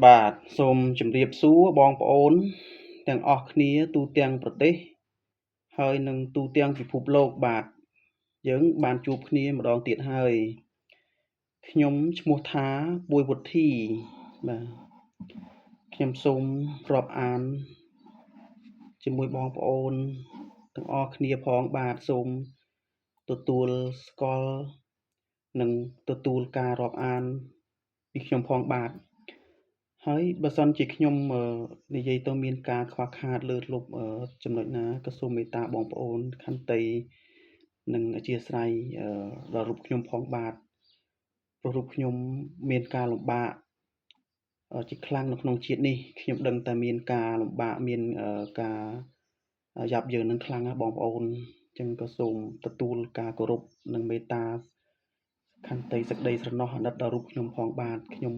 បាទសូមជម្រាបសួរបងប្អូនទាំងអស់គ្នាទូទាំងប្រទេសហើយនិងទូទាំងពិភពលោកបាទយើងបានជួបគ្នាម្ដងទៀតហើយខ្ញុំឈ្មោះថាពួយវុទ្ធីបាទខ្ញុំសូមរាប់អានជាមួយបងប្អូនទាំងអស់គ្នាផងបាទសូមទទួលស្គាល់និងទទួលការរាប់អានពីខ្ញុំផងបាទហើយបើសិនជាខ្ញុំនិយាយទៅមានការខ្វះខាតលើសលប់ចំណុចណាក៏សូមមេត្តាបងប្អូនខន្តីនិងអធ្យាស្រ័យដល់រូបខ្ញុំផងបាទព្រោះរូបខ្ញុំមានការលំបាកជាខ្លាំងនៅក្នុងជាតិនេះខ្ញុំដឹងតែមានការលំបាកមានការយ៉ាប់យ៉ឺននឹងខ្លាំងណាស់បងប្អូនអញ្ចឹងក៏សូមទទួលការគោរពនិងមេត្តាខន្តីសេចក្តីស្រណោះអាណិតដល់រូបខ្ញុំផងបាទខ្ញុំ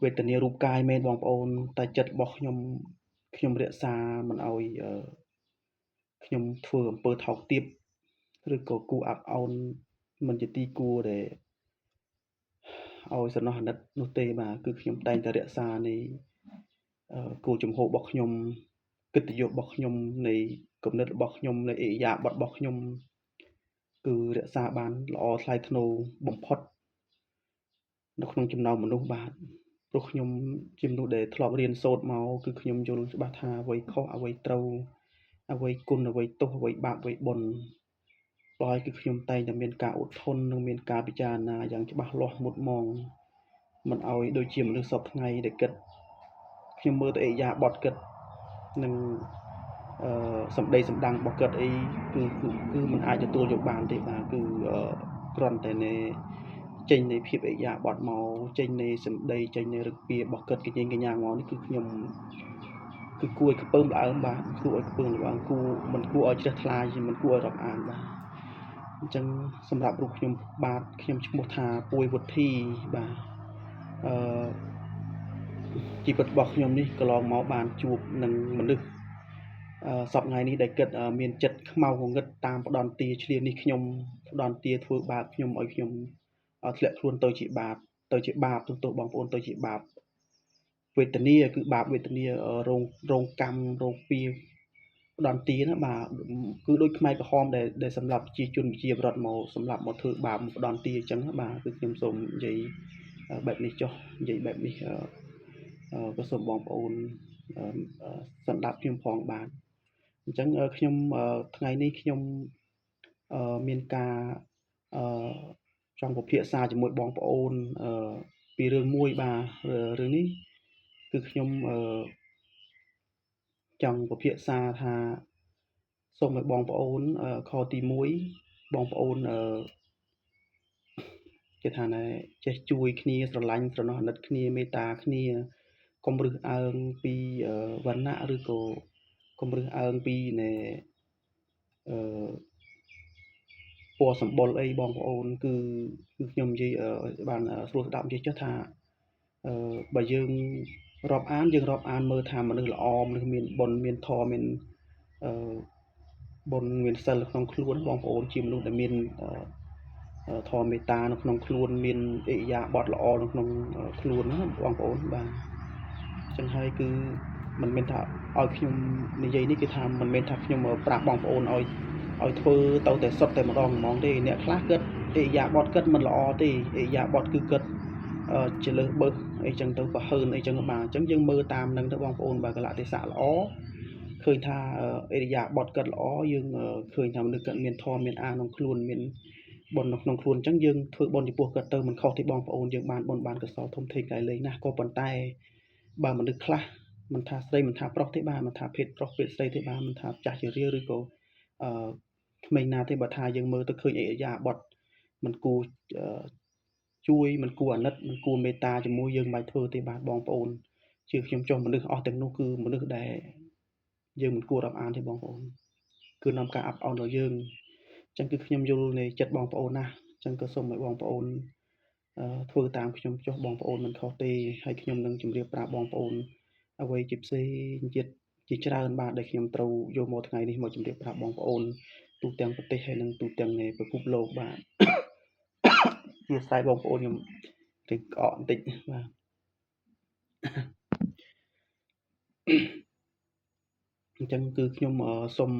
វេទនារូបកាយមែនបងប្អូនតែចិត្តរបស់ខ្ញុំរក្សាមិនឲ្យខ្ញុំធ្វើអំពើថោកទាបឬក៏គួរអាប់អោនមិនជាទីគួរដែលឲ្យសំណោះអាណិតនោះទេបាទគឺខ្ញុំតែងតែរក្សានៃគោលជំហររបស់ខ្ញុំកិត្តិយសរបស់ខ្ញុំនៃគំនិតរបស់ខ្ញុំនៃអិរិយាបថរបស់ខ្ញុំគឺរក្សាបានល្អថ្លៃថ្នូរបំផុតនៅក្នុងចំណោមមនុស្សបាទព្រោះខ្ញុំជាមនុស្សដែលធ្លាប់រៀនសូត្រមកគឺខ្ញុំយល់ច្បាស់ថាអ្វីខុសអ្វីត្រូវអ្វីគុណអ្វីទោសអ្វីបាបអ្វីបុណ្យដោយគឺខ្ញុំតែងតែមានការអត់ធន់និងមានការពិចារណាយ៉ាងច្បាស់លាស់មុតមមមិនឲ្យដូចជាមនុស្សសពថ្ងៃដែលគិតខ្ញុំមើលទៅអិរិយាបថគិតនិងសម្ដីសម្ដាំងរបស់គាត់អីគឺមិនអាចទទួលយកបានទេបាទគឺគ្រាន់តែចេញនៃភាពអិរិយាបថមកចេញនៃសម្ដីចេញនៃឫកពារបស់គាត់កញ្ញេងកញ្ញាមកនេះគឺខ្ញុំគឺគួរឲ្យខ្ពើមល្អើមបាទគួរឲ្យខ្ពើមល្អើមគួរមិនគួរឲ្យជ្រះថ្លាមិនគួរឲ្យរាប់អានបាទអញ្ចឹងសម្រាប់រូបខ្ញុំបាទខ្ញុំឈ្មោះថាពួយវុទ្ធីបាទជីវិតរបស់ខ្ញុំនេះកន្លងមកបានជួបនឹងមនុស្សសប្តាហ៍ថ្ងៃនេះដែលគិតមានចិត្តខ្មៅងងឹតតាមផ្ដន់ទាឈ្លាននេះខ្ញុំផ្ដន់ទាធ្វើបាបខ្ញុំឲ្យខ្ញុំធ្លាក់ខ្លួនទៅជាបាបទោះបងប្អូនទៅជាបាបវេទនាគឺបាបវេទនារងកម្មរងពៀផ្ដន់ទាណាបាទគឺដូចខ្មែរក្រហមដែលសម្រាប់ប្រជាជនប្រជាប្រដ្ឋមកសម្រាប់មកធ្វើបាបមកផ្ដន់ទាអញ្ចឹងណាបាទគឺខ្ញុំសូមនិយាយបែបនេះចុះនិយាយបែបនេះក៏សូមបងប្អូនសន្តាប់ខ្ញុំផងបាទអញ្ចឹងខ្ញុំថ្ងៃនេះខ្ញុំមានការចង់ពិភាក្សាជាមួយបងប្អូនពីរឿងមួយបាទរឿងនេះគឺខ្ញុំចង់ពិភាក្សាថាសូមឲ្យបងប្អូនខទី1បងប្អូនគេថាណែចេះជួយគ្នាស្រឡាញ់ស្រណោះអាណិតគ្នាមេត្តាគ្នាកុំរើសអើងពីវណ្ណៈឬក៏កុំរើសអើងពីណែពណ៌សម្បុរអីបងប្អូនគឺខ្ញុំនិយាយបានស្រួលស្ដាប់និយាយចុះថាបើយើងរាប់អានមើលថាមនុស្សល្អមនុស្សមានបុណ្យមានធម៌មានបុណ្យមានសិលក្នុងខ្លួនបងប្អូនជាមនុស្សដែលមានធម៌មេត្តានៅក្នុងខ្លួនមានអិរិយាបថល្អនៅក្នុងខ្លួនណាបងប្អូនបាទអញ្ចឹងហើយគឺមិនមែនថាឲ្យខ្ញុំនិយាយនេះគឺថាមិនមែនថាខ្ញុំប្រាប់បងប្អូនឲ្យធ្វើទៅតែសុទ្ធតែម្ដងទេអ្នកខ្លះគិតអិរិយាបថគិតមិនល្អទេអិរិយាបថគឺគិតជាលើសបើសអីចឹងទៅប្រហើនអីចឹងបាទអញ្ចឹងយើងមើលតាមនឹងទៅបងប្អូនបើកលៈទេសៈល្អឃើញថាអិរិយាបថគាត់ល្អយើងឃើញថាមនុស្សគាត់មានធម៌មានអាក្នុងខ្លួនមានបុណ្យនៅក្នុងខ្លួនអញ្ចឹងយើងធ្វើបុណ្យចំពោះគាត់ទៅមិនខុសទេបងប្អូនយើងបានបុណ្យបានកុសលធំធេងកែលែងណាស់ក៏ប៉ុន្តែបើមនុស្សខ្លះមិនថាស្រីមិនថាប្រុសទេបាទមិនថាភេទប្រុសភេទស្រីទេបាទមិនថាចាស់ជារាលឬក៏ក្មេងណាទេបើថាយើងមើលទៅឃើញអិរិយាបថមិនគួរជួយមិនគួរអាណិតមិនគួរមេត្តាជាមួយយើងមិនបាច់ធ្វើទេបាទបងប្អូនជឿខ្ញុំចុះមនុស្សអស់ទាំងនោះគឺមនុស្សដែលយើងមិនគួររាប់អានទេបងប្អូនគឺនាំការអាប់អោនដល់យើងអញ្ចឹងគឺខ្ញុំយល់នៃចិត្តបងប្អូនណាស់អញ្ចឹងក៏សូមឲ្យបងប្អូនធ្វើតាមខ្ញុំចុះបងប្អូនមិនខុសទេហើយខ្ញុំនឹងជម្រាបប្រាប់បងប្អូនអ្វីជាផ្សេងទៀតជាច្រើនបាទដែលខ្ញុំត្រូវយកមកថ្ងៃនេះមកជម្រាបប្រាប់បងប្អូនទូទាំងប្រទេសហើយនិងទូទាំងពិភពលោកបាទជាស្រ័យបងប្អូនខ្ញុំរៀងក្អកបន្តិចបាទ អញ្ចឹងគឺខ្ញុំសូម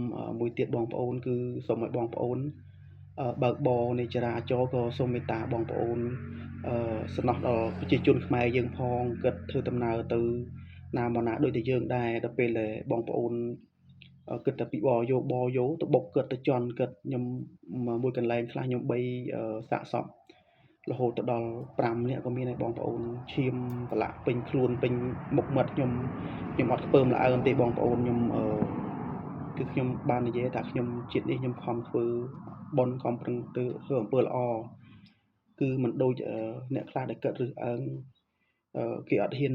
មួយទៀតបងប្អូនគឺសូមឲ្យបងប្អូនបើកបរនៃចរាចរណ៍ក៏សូមមេត្តាបងប្អូនសំណោះដល់ប្រជាជនខ្មែរយើងផងគិតធ្វើដំណើរទៅណាមកណាដូចតែយើងដែរដល់ពេលដែលបងប្អូនគិតតែពីបរយោទៅបុកគិតទៅជន់គិតខ្ញុំមួយកន្លែងខ្លះខ្ញុំ3សាកសពរហូតទៅដល់5នាក់ក៏មានដែរបងប្អូនឈាមប្រឡាក់ពេញខ្លួនពេញមុខមាត់ខ្ញុំអត់ខ្ពើមល្អើមទេបងប្អូនខ្ញុំគឺខ្ញុំបាននិយាយថាខ្ញុំជាតិនេះខ្ញុំខំធ្វើបុណ្យខំប្រឹងទៅធ្វើអំពើល្អគឺមិនដូចអ្នកខ្លះដែលកើតរឹសអើងគេអត់ហ៊ាន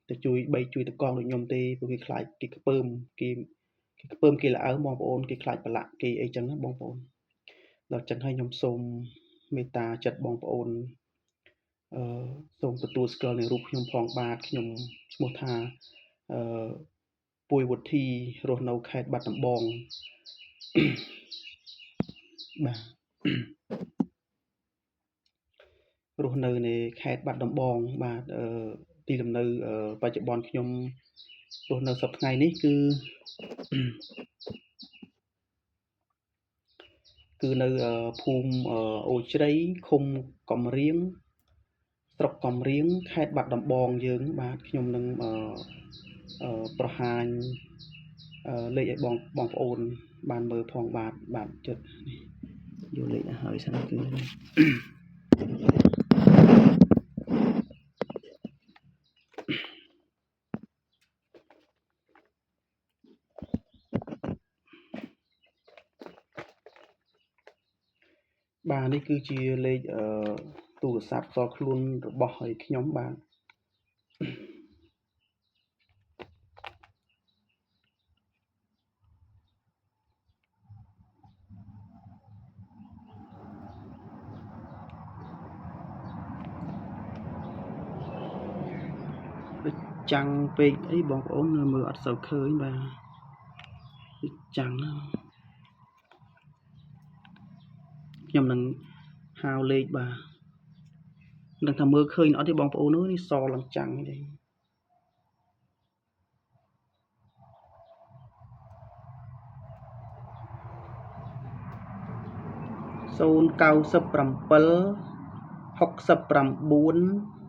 ទៅជួយតកងដូចខ្ញុំទេព្រោះគេខ្លាចគេខ្ពើមគេល្អើមបងប្អូនគេខ្លាចប្រឡាក់គេអីចឹងណាបងប្អូនដល់ចឹងហើយខ្ញុំសូមមេត្តាចិត្តបងប្អូនសូមទទួលស្គាល់នៅរូបខ្ញុំផងបាទខ្ញុំឈ្មោះថាពួយវុធី រស់នៅខេត្តបាត់ដំបងបាទរស់នៅในខេត្តបាត់ដំបងបាទទីលំនៅបច្ចុប្បន្នខ្ញុំរស់នៅសប្តាហ៍ថ្ងៃនេះគឺនៅភូមិអូជ្រៃឃុំកំរៀងស្រុកកំរៀងខេត្តបាត់ដំបងយើងបាទខ្ញុំនឹងប្រហាញលេខឲ្យបងប្អូនបានមើលផងបាទចិត្តយកលេខឲ្យហើយសិនគឺបាទនេះគឺជាលេខទូរស័ព្ទផ្ទាល់ខ្លួនរបស់ឲ្យខ្ញុំបាទចាំងពេកអីបងប្អូនមើលអត់សូវឃើញបាទចាំងខ្ញុំនឹងហៅលេខបាទនឹងថាមើលឃើញអត់ទេបងប្អូនអើយនេះសឡើងចាំងទេ097 69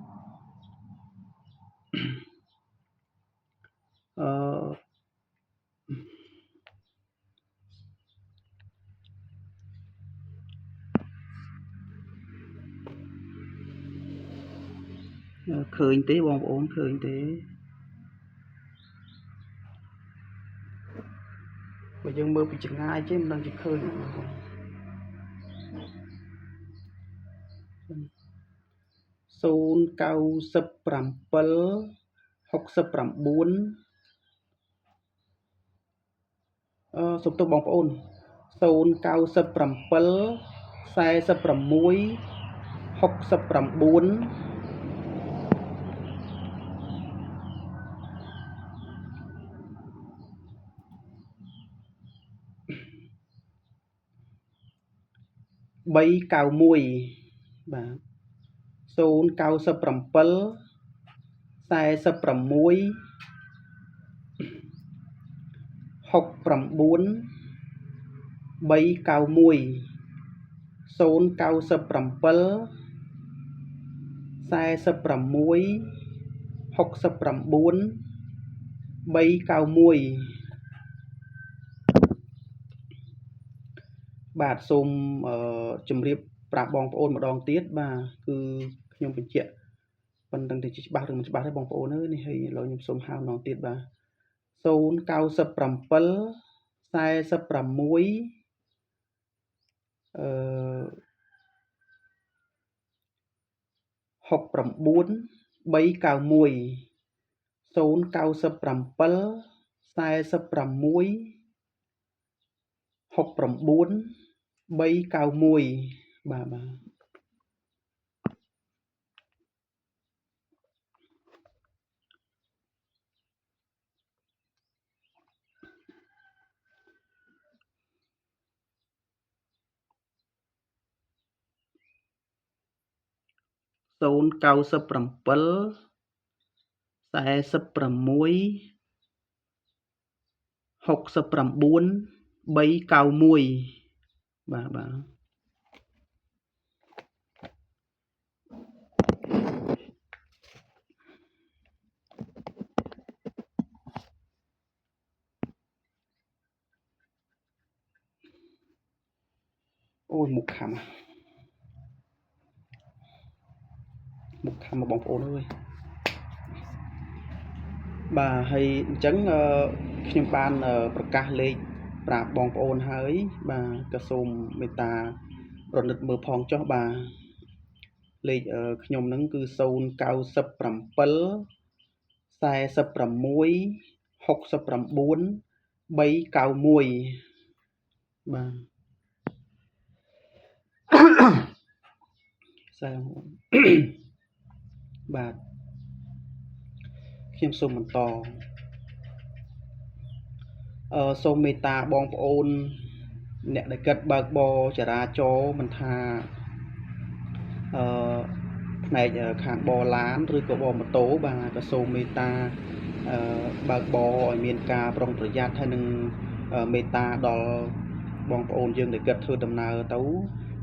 ឃើញទេបងប្អូនឃើញទេបើយើងមើលពីចម្ងាយទេមិនដឹងជាឃើញទេបងប្អូន097 69សុំទោសបងប្អូន097 46 69 391បាទ097 46 69 391 097 46 69 391បាទសូមជម្រាបប្រាប់បងប្អូនម្ដងទៀតបាទគឺខ្ញុំបញ្ជាក់ប៉ុន្តែជាច្បាស់ឬមិនច្បាស់ទេបងប្អូនអើយនេះហើយឥឡូវខ្ញុំសូមហៅម្ដងទៀតបាទ097 46 69 391 097 46 69 391បាទ097 46 69 391បាទអូយមុខខំបងប្អូនអើយបាទហើយអញ្ចឹងខ្ញុំបានប្រកាសលេខប្រាប់បងប្អូនហើយបាទក៏សូមមេត្តាប្រណិតមើលផងចុះបាទលេខខ្ញុំហ្នឹងគឺ097 46 69 391បាទបាទខ្ញុំសូមបន្តសូមមេត្តាបងប្អូនអ្នកដែលគិតបើកបរចរាចរណ៍មិនថាផ្នែកខាងបរឡានឬក៏បរម៉ូតូបាទក៏សូមមេត្តាបើកបរឲ្យមានការប្រុងប្រយ័ត្នហើយនឹងមេត្តាដល់បងប្អូនយើងដែលគិតធ្វើដំណើរទៅ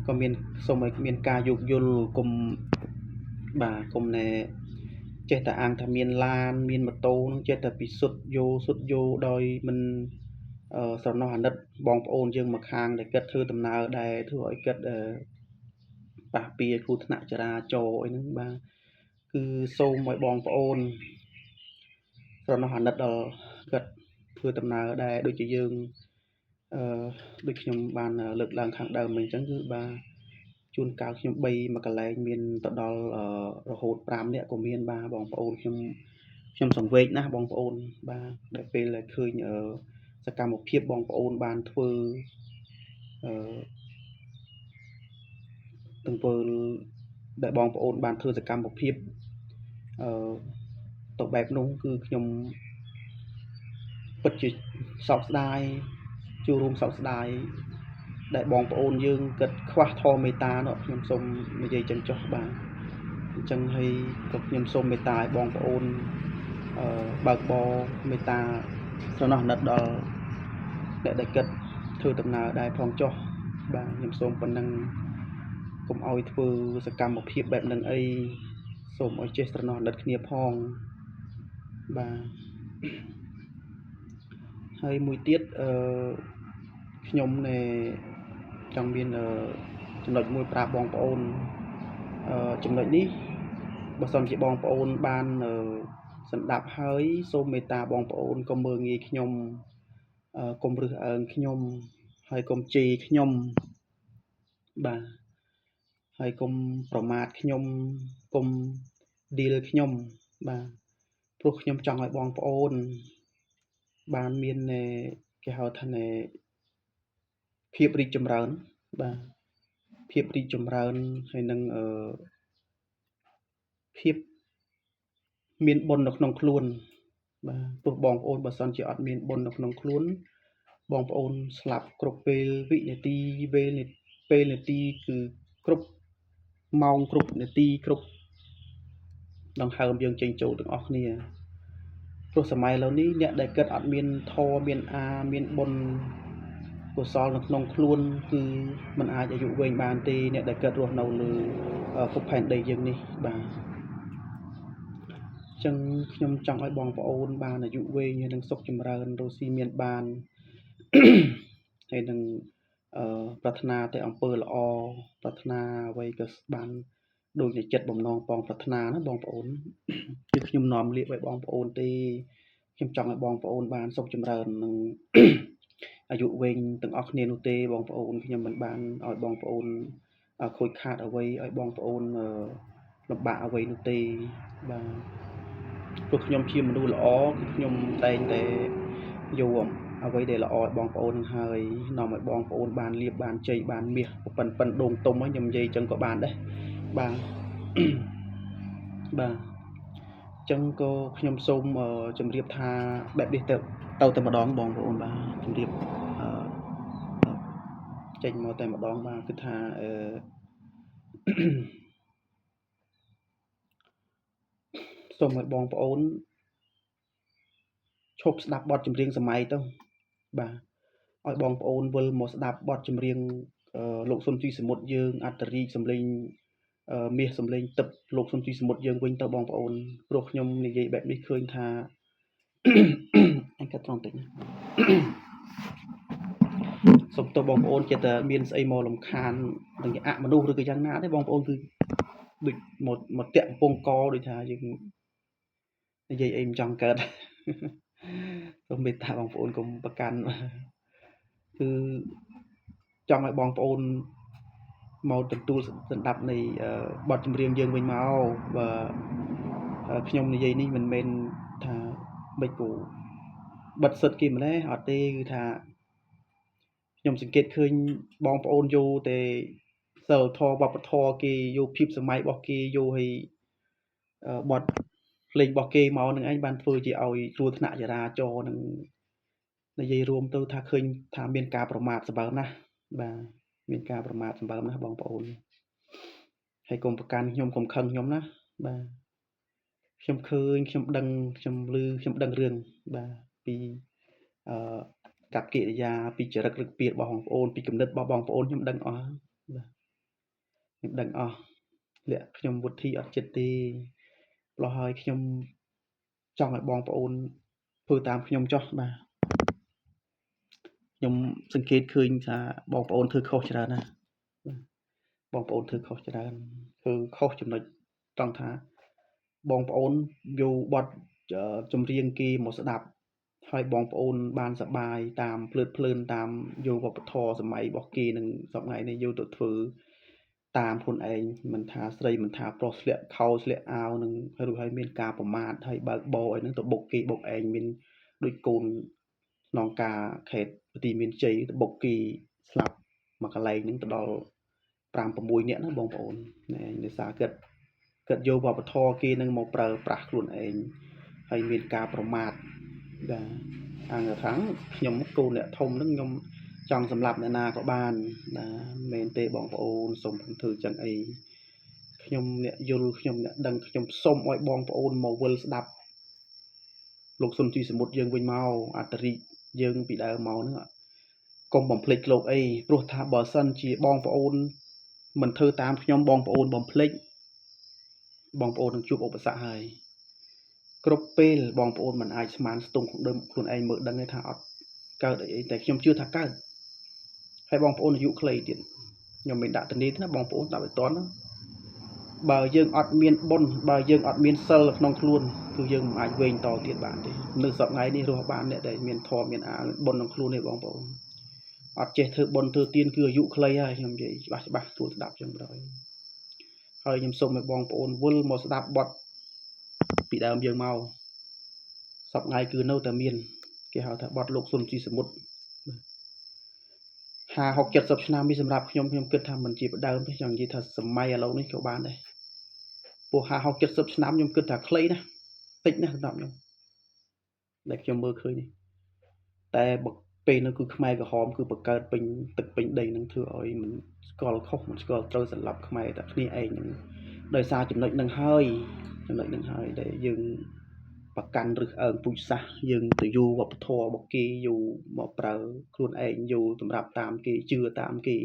ក៏មានសូមឲ្យមានការយោគយល់គុំណែចេះតែអាងថាមានឡានមានម៉ូតូនឹងចេះតែពិសុទ្ធយោដោយមិនស្រណោះអាណិតបងប្អូនយើងមកខាងដែលគិតធ្វើដំណើរដែលធ្វើឲ្យគិតប៉ះពាល់គ្រោះថ្នាក់ចរាចរណ៍អីហ្នឹងបាទគឺសូមឲ្យបងប្អូនស្រណោះអាណិតដល់គិតធ្វើដំណើរដែរដូចជាយើងដូចខ្ញុំបានលើកឡើងខាងដើមអញ្ចឹងគឺបាទជួនកាលខ្ញុំ3មកកន្លែងមានទៅដល់រហូត5នាក់ក៏មានបាទបងប្អូនខ្ញុំសង្វេគណាស់បងប្អូនបាទដែលពេលដែលឃើញសកម្មភាពបងប្អូនបានធ្វើទាំងពលដែលបងប្អូនបានធ្វើសកម្មភាពទៅបែបនោះគឺខ្ញុំពិតជាសោកស្ដាយចូលរួមសោកស្ដាយដែលបងប្អូនយើងគិតខ្វះធម៌មេត្តានោះខ្ញុំសូមនិយាយចឹងចុះបាទអញ្ចឹងហើយក៏ខ្ញុំសូមមេត្តាឲ្យបងប្អូនបើកបរមេត្តាស្រណោះអាណិតដល់អ្នកដែលគិតធ្វើដំណើរដែរផងចុះបាទខ្ញុំសូមប៉ុណ្ណឹងកុំឲ្យធ្វើសកម្មភាពបែបហ្នឹងអីសូមឲ្យចេះស្រណោះអាណិតគ្នាផងបាទហើយមួយទៀតខ្ញុំចង់មានចំណុចមួយប្រាប់បងប្អូនចំណុចនេះបើសិនជាបងប្អូនបានសន្តាប់ហើយសូមមេត្តាបងប្អូនកុំមើលងាយខ្ញុំកុំរើសអើងខ្ញុំហើយកុំជេរខ្ញុំបាទហើយកុំប្រមាថខ្ញុំកុំឌីលខ្ញុំបាទព្រោះខ្ញុំចង់ឲ្យបងប្អូនបានមានគេហៅថាភាពរីកចម្រើនបាទភាពរីកចម្រើនហើយនឹងភាពមានបុណ្យនៅក្នុងខ្លួនបាទព្រោះបងប្អូនបើសិនជាអត់មានបុណ្យនៅក្នុងខ្លួនបងប្អូនស្លាប់គ្រប់ពេលវិនាទីពេលនាទីគឺគ្រប់ម៉ោងគ្រប់នាទីគ្រប់ដង្ហើមយើងចេញចូលទាំងអស់គ្នាព្រោះសម័យឥឡូវនេះអ្នកដែលគិតអត់មានធម៌មានមានបុណ្យកុសលនៅក្នុងខ្លួនគឺมันអាចអាយុវែងបានទេអ្នកដែលគិតរស់នៅលើភពផែនដីយើងនេះបាទអញ្ចឹងខ្ញុំចង់ឲ្យបងប្អូនបានអាយុវែងហើយនឹងសុខចម្រើនរស់ស៊ីមានបានហើយនឹងប្រាថ្នាតែអំពើល្អប្រាថ្នាអ្វីក៏បានដូចជាចិត្តបំណងបងប្រាថ្នាណាបងប្អូនគឺខ្ញុំនាំលៀបឲ្យបងប្អូនទេខ្ញុំចង់ឲ្យបងប្អូនបានសុខចម្រើននឹងអាយុវែងទាំងអស់គ្នានោះទេបងប្អូនខ្ញុំមិនបានឲ្យបងប្អូនខូចខាតអ្វីឲ្យបងប្អូនលំបាកអ្វីនោះទេបាទព្រោះខ្ញុំជាមនុស្សល្អគឺខ្ញុំតែងតែយកអ្វីដែលល្អឲ្យបងប្អូននឹងហើយនាំឲ្យបងប្អូនបានលៀបបានជ័យបានមាសប៉ិនដងទុំខ្ញុំនិយាយចឹងក៏បានដែរបាទបាទអញ្ចឹងក៏ខ្ញុំសូមជម្រាបថាបែបនេះទៅតែម្ដងបងប្អូនបាទជម្រាបចេញមកតែម្ដងបាទគឺថាសូមឲ្យបងប្អូន บสดับบอดจำเรียงสมัยต้องบ่าឲ្យបងប្អូនវិលមកស្ដាប់បទចម្រៀងលោកសុនជីសមុទ្រយើងអត្តរីកសម្លេងមាសសម្លេងទឹកលោកសុនជីសមុទ្រយើងវិញទៅបងប្អូនព្រោះខ្ញុំនិយាយបែបនេះឃើញថាអញកាត់ត្រង់តិចណាសូមទោសបងប្អូនចិត្តតែមានស្អីមករំខាននឹងជាអមនុស្សឬក៏យ៉ាងណាទេបងប្អូនគឺដូចមកតាក់កំពង់កដូចថាយើងនិយាយអីមិនចង់កើតសូមមេត្តាបងប្អូនកុំប្រកាន់គឺចង់ឲ្យបងប្អូនមកទទួលសន្តាប់នៃបទចម្រៀងយើងវិញមកបើខ្ញុំនិយាយនេះមិនមែនថាមិនគូបិទសិតគេម្លេះអត់ទេគឺថាខ្ញុំសង្កេតឃើញបងប្អូនយកតែសិលធម៌វប្បធម៌គេយកភាពសម័យរបស់គេយកឲ្យបទភ្លេងរបស់គេមកនឹងឯងបានធ្វើជាឲ្យគ្រោះថ្នាក់ចរាចរណ៍នឹងនិយាយរួមទៅថាឃើញថាមានការប្រមាថសម្បើមណាស់បាទមានការប្រមាថសម្បើមណាស់បងប្អូនហើយកុំប្រកាន់ខ្ញុំកុំខឹងខ្ញុំណាបាទខ្ញុំឃើញខ្ញុំដឹងខ្ញុំឮខ្ញុំដឹងរឿងបាទពីកັບកិរិយាពីចរិតឫកពាក្យរបស់បងប្អូនពីគំនិតរបស់បងប្អូនខ្ញុំដឹងអស់បាទខ្ញុំដឹងអស់លាក់ខ្ញុំវុធីអត់ចិត្តទេព្រោះហើយខ្ញុំចង់ឲ្យបងប្អូនធ្វើតាមខ្ញុំចុះបាទខ្ញុំសង្កេតឃើញថាបងប្អូនធ្វើខុសច្រើនណាស់បងប្អូនធ្វើខុសច្រើនធ្វើខុសចំណុចត្រង់ថាបងប្អូនយកបទចម្រៀងគេមកស្ដាប់ហើយបងប្អូនបានសប្បាយតាមភ្លើតភ្លើនតាមយកវប្បធម៌សម័យរបស់គេនឹងសប្ងៃនេះយកទៅធ្វើតាមខ្លួនឯងមិនថាស្រីមិនថាប្រុសស្លៀកខោស្លៀកអាវនឹងឬហើយមានការប្រមាថហើយបើកបោអីហ្នឹងទៅបុកគេបុកឯងមានដូចកូនក្នុងការខេតទីមានជ័យទៅបុកគេស្លាប់មកកន្លែងហ្នឹងទៅដល់5 6នាក់ណាបងប្អូនដោយសារគាត់យកវប្បធម៌គេនឹងមកប្រើប្រាស់ខ្លួនឯងហើយមានការប្រមាថបាទអង្គថាខ្ញុំគូអ្នកធំហ្នឹងខ្ញុំចង់សម្លាប់អ្នកណាក៏បានណាមែនទេបងប្អូនសូមធ្វើចឹងអីខ្ញុំអ្នកយល់ខ្ញុំអ្នកដឹងខ្ញុំសូមឲ្យបងប្អូនមកវិលស្ដាប់លោកសុនជីសមុទ្រយើងវិញមកអត្តរិកយើងពីដើមមកហ្នឹងកុំបំភ្លេចលោកអីព្រោះថាបើសិនជាបងប្អូនមិនធ្វើតាមខ្ញុំបងប្អូនបំភ្លេចបងប្អូននឹងជួបឧបសគ្គហើយគ្រប់ពេលបងប្អូនមិនអាចស្មានស្ទង់ខ្លួនឯងមើលដឹងទេថាអត់កើតអីតែខ្ញុំជឿថាកើតហើយបងប្អូនអាយុខ្លីទៀតខ្ញុំមិនដាក់ទនីទេណាបងប្អូនដាក់ឲ្យតន់បើយើងអត់មានបុណ្យបើយើងអត់មានសិលក្នុងខ្លួនគឺយើងមិនអាចវែងតទៀតបានទេនៅសប្តាហ៍នេះរស់បានអ្នកដែលមានធម៌មានអាបុណ្យក្នុងខ្លួនទេបងប្អូនអត់ចេះធ្វើបុណ្យធ្វើទានគឺអាយុខ្លីហើយខ្ញុំនិយាយច្បាស់ស្រួលស្ដាប់ចឹងបណ្ដោយហើយខ្ញុំសូមឲ្យបងប្អូនវិលមកស្ដាប់បទពីដើមយើងមកសប្តាហ៍គឺនៅតែមានគេហៅថាបទលោកសុនជីសមុទ្រ50 70ឆ្នាំនេះសម្រាប់ខ្ញុំគិតថាមិនជាដើមទេចង់និយាយថាសម័យឥឡូវនេះក៏បានដែរពោះ50 70ឆ្នាំខ្ញុំគិតថាខ្លីណាស់តិចណាស់សម្រាប់ខ្ញុំដែលខ្ញុំមើលឃើញនេះតែពេលនោះគឺខ្មែរក្រហមគឺបង្កើតពេញទឹកពេញដីនឹងធ្វើឲ្យមិនស្គាល់ខុសមិនស្គាល់ត្រូវសម្រាប់ខ្មែរតែគ្នាឯងនឹងដោយសារចំណុចនឹងហើយដែលយើងប្រកាន់រឹសអើងពូជសាសន៍យើងទៅយូរវប្បធម៌របស់គេយូរមកប្រើខ្លួនឯងយូរសម្រាប់តាមគេជឿតាមគេ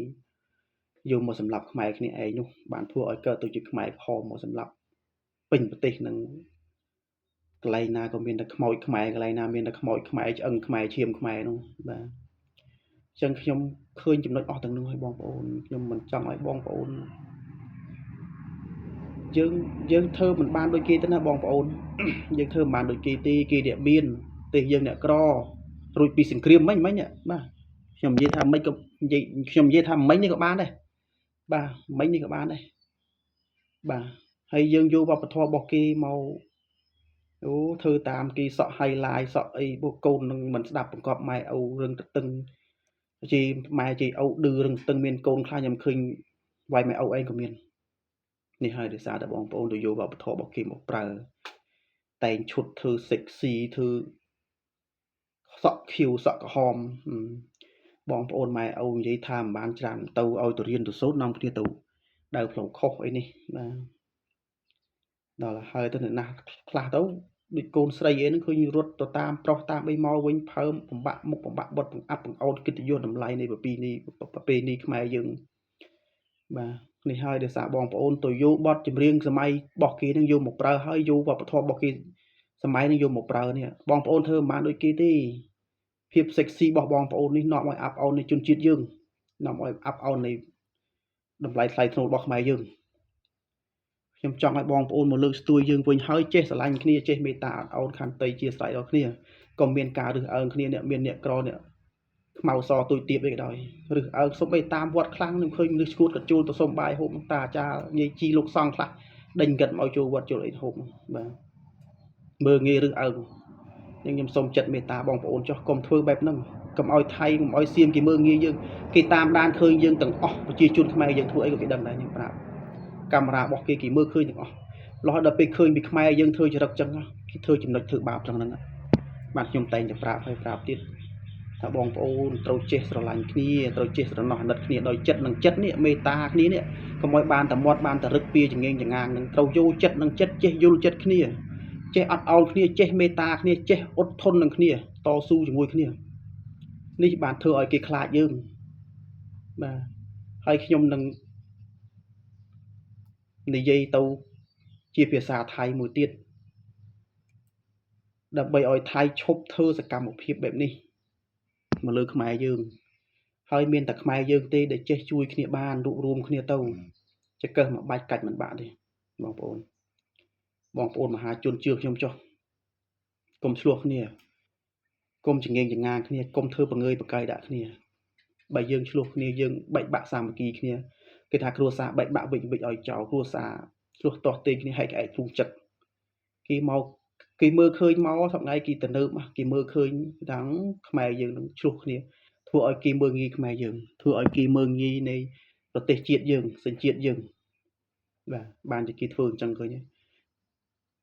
យកមកសម្រាប់ខ្មែរគ្នាឯងនោះបានធ្វើឲ្យកើតទៅជាខ្មែរក្រហមមកសម្រាប់ពេញប្រទេសនឹងកន្លែងណាក៏មានតែខ្មោចខ្មែរកន្លែងណាមានតែខ្មោចខ្មែរឆ្អឹងខ្មែរឈាមខ្មែរនោះបាទអញ្ចឹងខ្ញុំឃើញចំណុចអស់ទាំងនោះឲ្យបងប្អូនខ្ញុំមិនចង់ឲ្យបងប្អូនយើងធ្វើមិនបានដូចគេទេណាបងប្អូនយើងធ្វើមិនបានដូចគេទេគេអ្នកមានទេយើងអ្នកក្ររួចពីសង្គ្រាមមិញបាទខ្ញុំនិយាយថាមិនក៏ខ្ញុំនិយាយថាមិញនេះក៏បានដែរបាទមិញនេះក៏បានដែរបាទហើយយើងយកវប្បធម៌របស់គេមកធ្វើតាមគេសក់ highlight សក់អីពួកកូននឹងមិនស្ដាប់បង្កប់ម៉ែឪរឿងតឹងជីម៉ែជីឪឌឺរឿងតឹងមានកូនខ្លះខ្ញុំឃើញវាយម៉ែឪឯងក៏មាននេះហើយដោយសារតែបងប្អូនទៅយកវប្បធម៌របស់គេមកប្រើតែងឈុតធ្វើ sexy ធ្វើសក់ខៀវសក់ក្រហមបងប្អូនម៉ែឪនិយាយថាមិនបានច្រើនទៅឲ្យទៅរៀនទៅសូត្រនាំគ្នាទៅដើរផ្លូវខុសអីនេះបាទដល់ហើយទៅអ្នកណាខ្លះទៅ ដូចកូនស្រីអីហ្នឹងឃើញរត់ទៅតាមប្រុសតាមអីមកវិញផើមបំបាក់មុខបំបាក់បុតបង្អាប់បង្អោនកិត្តិយសតម្លៃនៃប្រពៃណីខ្មែរយើងបាទនេះហើយដោយសារបងប្អូនទៅយកបទចម្រៀងសម័យរបស់គេនឹងយកមកប្រើហើយយកវប្បធម៌របស់គេសម័យនឹងយកមកប្រើនេះបងប្អូនធ្វើមិនបានដូចគេទេភាព sexy របស់បងប្អូននេះនាំឲ្យអាប់អោននៃជនជាតិយើងនាំឲ្យអាប់អោននៃតម្លៃថ្លៃថ្នូររបស់ខ្មែរយើងខ្ញុំចង់ឲ្យបងប្អូនមកលើកស្ទួយយើងវិញហើយចេះស្រឡាញ់គ្នាចេះមេត្តាអត់ឱនខន្តីជាស្រ័យដល់គ្នាកុំមានការរើសអើងគ្នាអ្នកមានអ្នកក្រអ្នកខ្មៅសទួយទៀបអីក៏ដោយរើសអើងសុំអីតាមវត្តខ្លាំងនឹងឃើញមនុស្សឈួតកជុលទៅសុំបាយហូបតាអាចារ្យនិយាយជីលោកសង្ឃខ្លះដេញកិតមកចូលវត្តចូលអីហូបបាទមើងងាយរើសអើងខ្ញុំសូមចិត្តមេត្តាបងប្អូនចុះកុំធ្វើបែបហ្នឹងកុំឲ្យថៃកុំឲ្យសៀមគេមើងងាយយើងគេតាមដានឃើញយើងទាំងអស់ប្រជាជនខ្មែរយើងធ្វើអីក៏គេដឹងដែរខ្ញុំប្រាប់កាមេរ៉ារបស់គេមើលឃើញទាំងអស់លោះដល់ពេលឃើញពីខ្មែរយើងធ្វើចរិតចឹងគេធ្វើចំណុចធ្វើបាបចឹងហ្នឹងបាទខ្ញុំតែងតែប្រាប់ហើយប្រាប់ទៀតថាបងប្អូនត្រូវចេះស្រឡាញ់គ្នាត្រូវចេះស្រណោះអាណិតគ្នាដោយចិត្តនឹងចិត្តនេះមេត្តាគ្នានេះកុំឲ្យបានតែមាត់បានតែរឹកពីចងៀងចងាងនឹងត្រូវយល់ចិត្តនឹងចិត្តចេះយល់ចិត្តគ្នាចេះអត់អោនគ្នាចេះមេត្តាគ្នាចេះអត់ធន់នឹងគ្នាតស៊ូជាមួយគ្នានេះបានធ្វើឲ្យគេខ្លាចយើងបាទហើយខ្ញុំនឹងនិយាយទៅជាភាសាថៃមួយទៀតដើម្បីឲ្យថៃឈប់ធ្វើសកម្មភាពបែបនេះមកលើខ្មែរយើងហើយមានតែខ្មែរយើងទេដែលចេះជួយគ្នាបានរួបរวมគ្នាទៅចកឹះមកបាច់កាច់មិនបាក់ទេបងប្អូនមហាជនជឿខ្ញុំចុះកុំឆ្លោះគ្នាកុំចងៀងចងាងគ្នាកុំធ្វើបង្ងើយបកាយដាក់គ្នាបើយើងឆ្លោះគ្នាយើងបែកបាក់សាមគ្គីគ្នាគេថាគ្រួសារបែកបាក់វិចឲ្យចោលគ្រួសារឆ្លោះទាស់ទែងគ្នាហែកក្អែកទ្រូងចិត្តគេមកគេមើលឃើញមកសប្ងៃគេទៅនើបគេមើលឃើញទាំងខ្មែរយើងនឹងឆ្លោះគ្នាធ្វើឲ្យគេមើលងាយខ្មែរយើងធ្វើឲ្យគេមើលងាយនៃប្រទេសជាតិយើងសញ្ជាតិយើងបាទបានជាគេធ្វើអញ្ចឹងឃើញ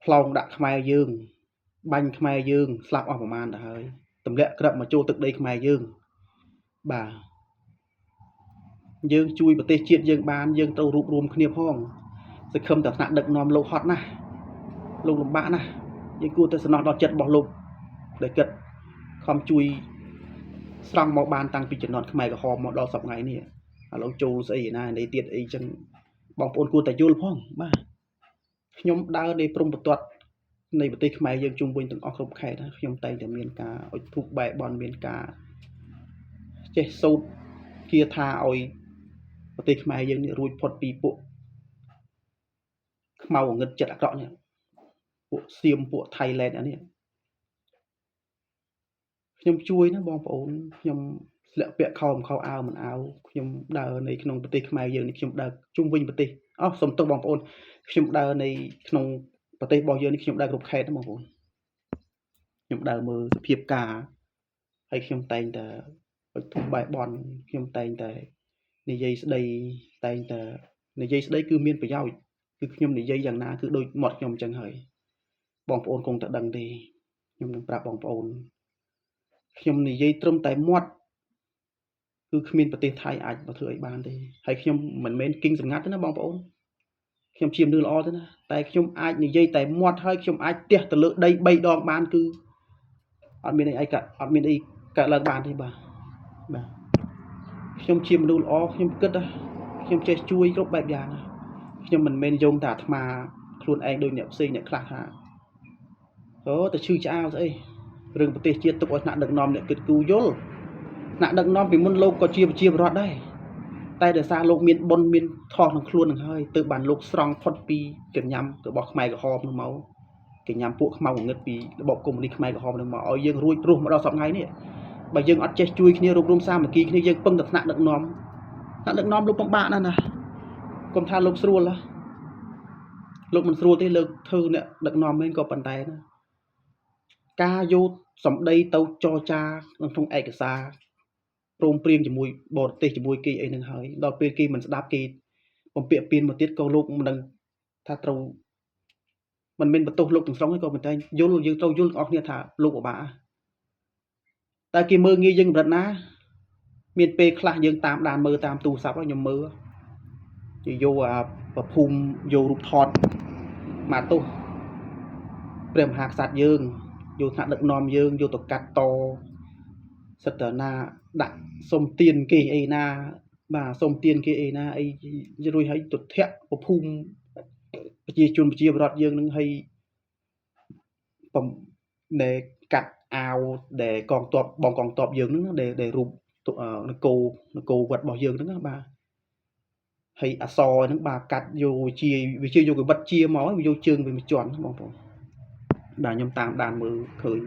ផ្លោងដាក់ខ្មែរយើងបាញ់ខ្មែរយើងស្លាប់អស់ប្រមាណទៅហើយទម្លាក់ក្របមកចូលទឹកដីខ្មែរយើងបាទយើងជួយប្រទេសជាតិយើងបានយើងត្រូវរួបរวมគ្នាផងសង្ឃឹមតែថ្នាក់ដឹកនាំលោកហត់ណាស់លោកលំបាកណាស់យើងគួរតែសំណោះដល់ចិត្តរបស់លោកដែលគិតខំជួយស្រង់មកបានតាំងពីជំនាន់ខ្មែរក្រហមមកដល់សប្តាហ៍ថ្ងៃនេះឥឡូវចូលស្អីណានៃទៀតអីចឹងបងប្អូនគួរតែយល់ផងបាទខ្ញុំដើរនៃព្រំប្រទាត់នៃប្រទេសខ្មែរយើងជុំវិញទាំងអស់គ្រប់ខេត្តខ្ញុំតែងតែមានការអុជធូបបែបនមានការចេះសូត្រគាថាឲ្យប្រទេសខ្មែរយើងនេះរួចផុតពីពួកខ្មៅងងឹតចិត្តអាក្រក់នេះពួកសៀមពួកថៃឡែនអានេះខ្ញុំជួយណាបងប្អូនខ្ញុំស្លៀកពាក់ខោអាវមិនអាវខ្ញុំដើរនៅក្នុងប្រទេសខ្មែរយើងនេះខ្ញុំដើរជុំវិញប្រទេសសុំទោសបងប្អូនខ្ញុំដើរនៅក្នុងប្រទេសរបស់យើងនេះខ្ញុំដើរគ្រប់ខេត្តណាបងប្អូនខ្ញុំដើរមើលសភាពការហើយខ្ញុំតែងតែធំបែបបនខ្ញុំតែងតែនិយាយស្ដីតែងតែនិយាយស្ដីគឺមានប្រយោជន៍គឺខ្ញុំនិយាយយ៉ាងណាគឺដូចមាត់ខ្ញុំអញ្ចឹងហើយបងប្អូនគង់តែដឹងទេខ្ញុំនឹងប្រាប់បងប្អូនខ្ញុំនិយាយត្រឹមតែមាត់គឺគ្មានប្រទេសថៃអាចមកធ្វើអីបានទេហើយខ្ញុំមិនមែនគិញសម្ងាត់ទេណាបងប្អូនខ្ញុំជាមនុស្សល្អទេណាតែខ្ញុំអាចនិយាយតែមាត់ហើយខ្ញុំអាចទះទៅលើដី3ដងបានគឺអត់មានអីកើតឡើងបានទេបាទខ្ញុំជាមនុស្សល្អខ្ញុំគិតខ្ញុំចេះជួយគ្រប់បែបយ៉ាងខ្ញុំមិនមែនយងតែអាត្មាខ្លួនឯងដូចអ្នកផ្សេងអ្នកខ្លះថាទៅឈឺឆ្អាលស្អីរឿងប្រទេសជាតិទុកឲ្យថ្នាក់ដឹកនាំអ្នកគិតគូយល់ថ្នាក់ដឹកនាំពីមុនលោកក៏ជាប្រជាពលរដ្ឋដែរតែដោយសារលោកមានបុណ្យមានធម៌ក្នុងខ្លួននឹងហើយទើបបានលោកស្រង់ផុតពីកញ្ញាំរបស់ខ្មែរក្រហមនោះមកកញ្ញាំពួកខ្មៅងងឹតពីរបបកុម្មុយនីសខ្មែរក្រហមនោះមកឲ្យយើងរួចព្រោះមកដល់សប្តាហ៍ថ្ងៃនេះបើយើងអត់ចេះជួយគ្នារួបរวมសាមគ្គីគ្នាយើងពឹងតែថ្នាក់ដឹកនាំលោកពិបាកណាស់ណាកុំថាលោកស្រួលលោកមិនស្រួលទេលោកធ្វើអ្នកដឹកនាំមែនក៏ប៉ុន្តែណាការយកសម្ដីទៅចរចាក្នុងឯកសារព្រមព្រៀងជាមួយបរទេសជាមួយគេអីហ្នឹងហើយដល់ពេលគេមិនស្ដាប់គេបំពាក់ពៀនមកទៀតក៏លោកមិនដឹងថាត្រូវមិនមែនបន្ទោសលោកទាំងស្រុងទេក៏ប៉ុន្តែយល់យើងត្រូវយល់ទាំងអស់គ្នាថាលោកពិបាកតែគេមើលងាយយើងកម្រិតណាមានពេលខ្លះយើងតាមដានមើលតាមទូរស័ព្ទខ្ញុំមើលគេយកប្រភូមិយករូបថតមកទោស ព្រះមហាក្សត្រយើងយកថ្នាក់ដឹកនាំយើងយកទៅកាត់តសិទ្ធិណាដាក់សុំទានគេអីណាបាទសុំទានគេអីណាអីរួចហើយទុធៈប្រភូមិប្រជាជនប្រជាប្រដ្ឋយើងនឹងហើយដែលកាត់អាវដែលកងទ័ពបងកងទ័ពយើងហ្នឹងដែលរូបនគរវត្តរបស់យើងហ្នឹងណាបាទហើយអសហ្នឹងបាទកាត់យកវាជាយកវិបត្តិជាមកវាយកជើងវាមកជន់បងប្អូនបាទខ្ញុំតាមដានមើលឃើញ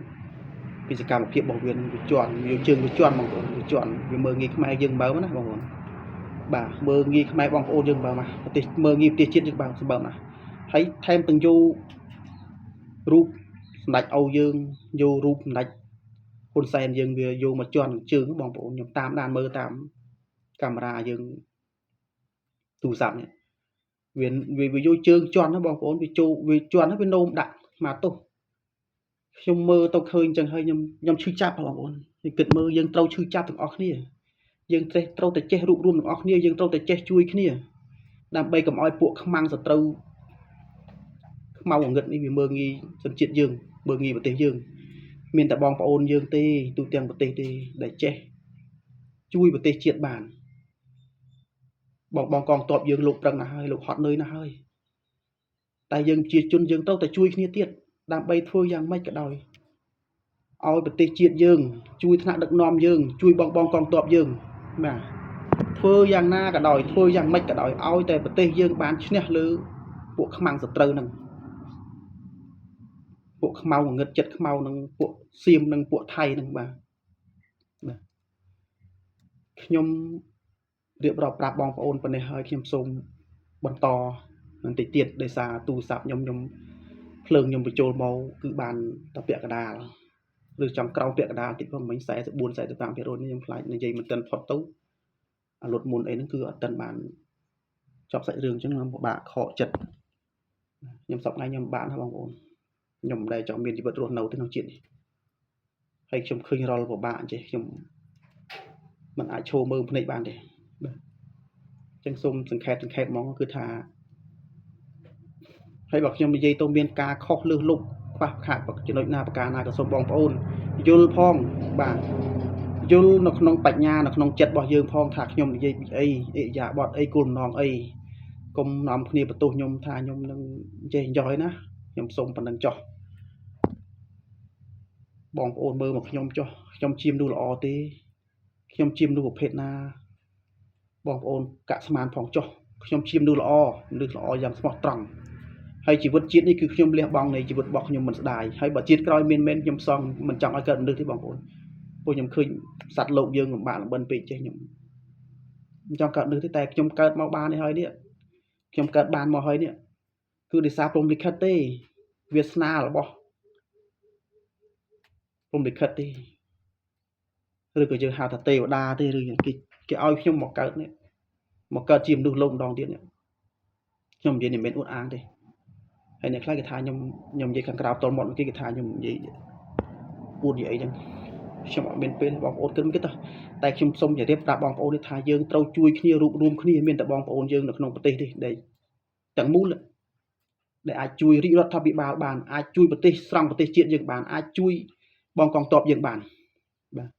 ពីសកម្មភាពរបស់វានឹងវាជន់វាជើងវាជន់បងប្អូនវាជន់វាមើងងាយខ្មែរយើងបើណាបងប្អូនបាទមើងងាយខ្មែរបងប្អូនយើងបើណាប្រទេសមើងងាយប្រទេសជាតិយើងបើសម្បើណាហើយថែមទាំងយករូបសម្ដេចអូយើងយករូបសម្ដេចហ៊ុនសែនយើងវាយកមកជន់ជើងបងប្អូនខ្ញុំតាមដានមើលតាមកាមេរ៉ាយើងទូរស័ព្ទនេះវាយកជើងជន់ណាបងប្អូនវាជន់ហើយវានោមដាក់មកទោះខ្ញុំមើលទៅឃើញចឹងហើយខ្ញុំឈឺចាប់បងប្អូនខ្ញុំគិតមើលយើងត្រូវឈឺចាប់ទាំងអស់គ្នាយើងត្រូវតែចេះរួបរวมទាំងអស់គ្នាយើងត្រូវតែចេះជួយគ្នាដើម្បីកុំឲ្យពួកខ្មាំងសត្រូវខ្មៅងងឹតនេះវាមើងងាយសញ្ជាតិយើងមើងងាយប្រទេសយើងមានតែបងប្អូនយើងទេទូទាំងប្រទេសទេដែលចេះជួយប្រទេសជាតិបានបងកងទ័ពយើងលោកប្រឹងណាស់ហើយលោកហត់នឿយណាស់ហើយតែយើងជាជនយើងត្រូវតែជួយគ្នាទៀតដើម្បីធ្វើយ៉ាងម៉េចក៏ដោយឲ្យប្រទេសជាតិយើងជួយថ្នាក់ដឹកនាំយើងជួយបងកងទ័ពយើងបាទធ្វើយ៉ាងណាក៏ដោយធ្វើយ៉ាងម៉េចក៏ដោយឲ្យតែប្រទេសយើងបានឈ្នះលើពួកខ្មាំងសត្រូវហ្នឹងពួកខ្មៅងងឹតចិត្តខ្មៅនឹងពួកសៀមនិងពួកថៃហ្នឹងបាទខ្ញុំរៀបរាប់ប្រាប់បងប្អូនប៉ុណ្ណេះហើយខ្ញុំសូមបន្តបន្តិចទៀតដោយសារទូរស័ព្ទខ្ញុំភ្លើងខ្ញុំបញ្ចូលមកគឺបានតែពាក់កណ្ដាលឬចំក្រោមពាក់កណ្ដាលតិចផងមិញ44 45%នេះខ្ញុំខ្លាចនិយាយមិនទាន់ផុតទៅអាលុតមុនអីហ្នឹងគឺអត់ទាន់បានចប់សាច់រឿងអញ្ចឹងខ្ញុំពិបាកខកចិត្តខ្ញុំសប្តាហ៍ខ្ញុំបានណាបងប្អូនខ្ញុំមិនដែលចង់មានជីវិតរស់នៅទៅក្នុងជាតិនេះហើយខ្ញុំឃើញរាល់ពិបាកអញ្ចឹងខ្ញុំមិនអាចឈរមើលភ្នែកបានទេបាទអញ្ចឹងសូមសង្ខេបហ្មងគឺថាហើយបើខ្ញុំនិយាយទៅមានការខុសលើសលុបខ្វះខាតចំណុចណាប្រការណាក៏សូមបងប្អូនយល់ផងបាទយល់នៅក្នុងបញ្ញានៅក្នុងចិត្តរបស់យើងផងថាខ្ញុំនិយាយពីអីអិយាបថអីគោលបំណងអីកុំនាំគ្នាបន្ទោសខ្ញុំថាខ្ញុំនឹងចេះយ៉យណាខ្ញុំសូមប៉ុណ្្នឹងចុះបងប្អូនមើលមកខ្ញុំចុះខ្ញុំជាមនុស្សល្អទេខ្ញុំជាមនុស្សប្រភេទណាបងប្អូនកាក់ស្មានផងចុះខ្ញុំជាមនុស្សល្អយ៉ាងស្មោះត្រង់ហើយជីវិតជាតិនេះគឺខ្ញុំលះបង់នៃជីវិតរបស់ខ្ញុំមិនស្ដាយហើយបើជាតិក្រោយមានមែនខ្ញុំសងមិនចង់ឲ្យកើតមនុស្សទេបងប្អូនព្រោះខ្ញុំឃើញសត្វលោកយើងលំបាកលំបិនពេកចេះខ្ញុំមិនចង់កើតមនុស្សទេតែខ្ញុំកើតមកបាននេះហើយនេះខ្ញុំកើតបានមកហើយនេះគឺដោយសារព្រំលិខិតទេវាសនារបស់ព្រំលិខិតទេឬក៏យើងហៅថាទេវតាទេឬយ៉ាងគេឲ្យខ្ញុំមកកើតនេះមកកើតជាមនុស្សលោកម្ដងទៀតនេះខ្ញុំនិយាយមិនមែនអួតអាងទេហើយអ្នកខ្លះគេថាខ្ញុំនិយាយខាងក្រៅតល់មាត់គេថាខ្ញុំនិយាយអួតនិយាយអីចឹងខ្ញុំអត់មានពេលបងប្អូនគិតទៅតែខ្ញុំសូមជម្រាបប្រាប់បងប្អូននេះថាយើងត្រូវជួយគ្នារួបរวมគ្នាមានតែបងប្អូនយើងនៅក្នុងប្រទេសនេះដែលទាំងមូលដែលអាចជួយរាជរដ្ឋាភិបាលបានអាចជួយប្រទេសស្រង់ប្រទេសជាតិយើងបានអាចជួយបងកងទ័ពយើងបានបាទ